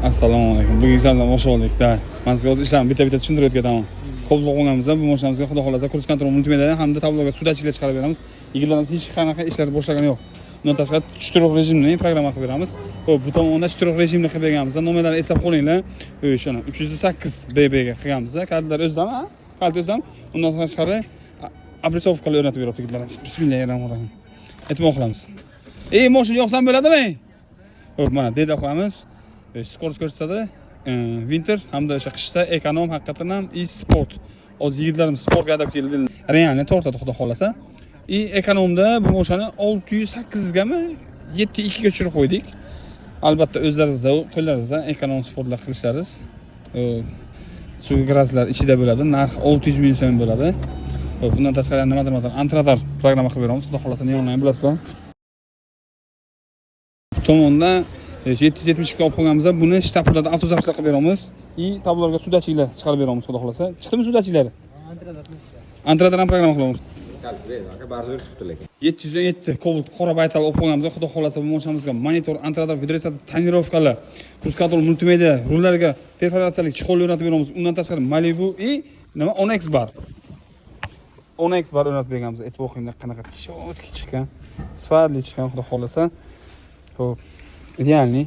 Assalomu alaykum. Bugun sizlarga xush bo'ldikda. Men sizga o'z ishlarimni bitta-bitta tushuntirib o'tganman. Qo'lga qo'yganmiz, bu mashinamizga xudo xolasa kurs kontrol multimediada hamda tabloga sudachliklar chiqarib beramiz. Yigitlarimiz hech qanaqa ishlar boshlagani yo'q. Bundan tashqari tushtiruq rejimini programma qilib beramiz. Xo'p, bu tomonda tushtiruq rejimini qilib berganmiz. Nomerlarni eslab qo'yinglar. O'shani 308 BB ga qilganmiz. Kaltlar o'zidan, kalt o'zidan. Undan tashqari abrisovkalar o'rnatib beryapti yigitlarimiz. Bismillahirrohmanirrohim. E'tibor qilamiz. Mashina yoqsam bo'ladimi? Xo'p, mana deyda qo'yamiz. Skorost ko'rsatadi. Winter hamda o'sha qishda ekonom haqiqatan ham sport. O'z yigitlarimiz sportga adab keldi. Realni tortadi xudo xolasa. Ekonomda bu mashina 608 gami 72 ga tushirib qo'ydik. Albatta o'zlaringizda, qo'llaringizda ekonom sportlar qilishlaringiz suv grazlar ichida bo'ladi. Narx 600 ming so'm bo'ladi. Bundan tashqari nimadir antradar programma qilib beramiz. Xudo xolasa onlayn bilasizlar. Tomonda 772 olib qo'yganmiz. Buni shtaplarda asoslarga qilib beramiz. Tablolarga sudachliklar chiqarib beramiz, xudo xolasa. Chiqdimi sudachliklari? Antradar ham programma qilamiz. Aka barzor chiqibdi lekin. 717 Cobalt qora baytal olib qo'yganmiz. Xudo xolasa bu mashinamizga monitor, antradar, vibratsiya, tonirovkalar, kurs kontrol multimedia, rullarga perforatsiyalik chiqol o'rnatib beramiz. Undan tashqari Malibu nima 10X bar. 10X bar o'rnatib berganmiz. E'tibor qilinglar, qanaqa chotki chiqqan, sifatli chiqqan, xudo xolasa. Xo'p, idealni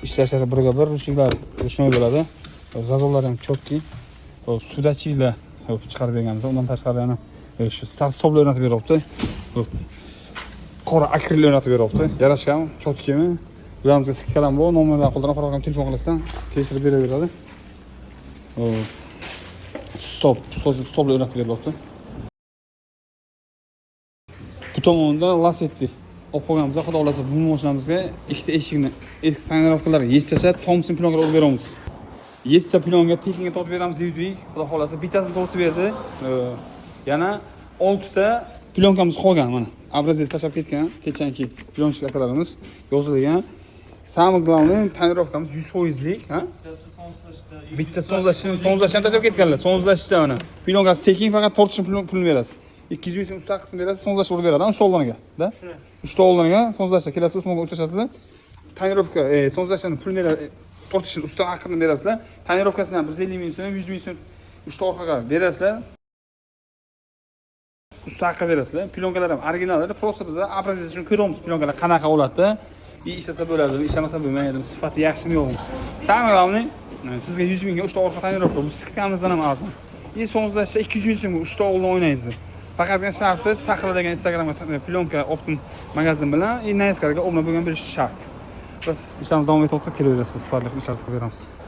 ishlashlari birga bir ruchniklar ruchnoy bo'ladi. Zazovlar ham chotki. Xo'p, sudachiylar chiqarib berganmiz. Undan tashqari yana shu sarsoblar o'rnatib beryapti. Xo'p, qora akril o'rnatib beryapti. Yarashgan, chotkimi? Bularga skikalar bor, nomerlar qo'ldan farqli telefon qilasizdan kelishtirib beraveradi. Stoplar o'rnatib beryapti. Bu tomonda Lasetti olib qo'yganmiz. Xudo xolasa bu mashinamizga ikkita eshikni eski tonirovkalarga yechib tashlab, Thompson plonga olib beramiz. 7 ta plonga tekinga tortib beramiz dedik. Xudo xolasa bittasini tortib berdi. Yana 6 ta plonkamiz qolgan mana. Obrazец tashlab ketgan, kechanki plonchik akalarimiz yozilgan. Самое главное, tonirovkamiz 100% lik, ha? Bitta sonzlashni tashlab ketganlar. Sonzlashda mana. Plonkasi tekin faqat tortishni pul berasiz. 200 ming usta qism berasiz, sonzlash urib beradi. 3 o'g'loniga, da? 3 ta o'g'loniga sonzlashda kelasiz, Usmonga uchrashasizlar. Tonirovka, sonzlashni pul beradi. Tortishni usta haqini berasizlar. Tonirovkasini ham 150 ming so'm, 100 ming so'm 3 ta orqaga berasizlar. Usta haqi berasizlar. Plonkalar ham originallar. Просто biz obrazец uchun ko'ramiz, plonkalar qanaqa bo'ladi. Ishlasa bo'ladimi, ishlamasa bo'lmaydi, sifati yaxshimi yo'qmi. Самое главное, sizga 100 mingga 3 ta orqa tonirovka, bu skkamizdan ham arzon. Sonzlashda 200 ming so'mga 3 ta o'g'lon o'ynaysiz. Faqatgina sharti Saqra degan Instagramga plonka optim magazin bilan Nayskarga obuna bo'lgan bo'lish shart. Biz ishlarimiz davom etmoqda, kelaverasiz, sifatli ishlar qilib beramiz.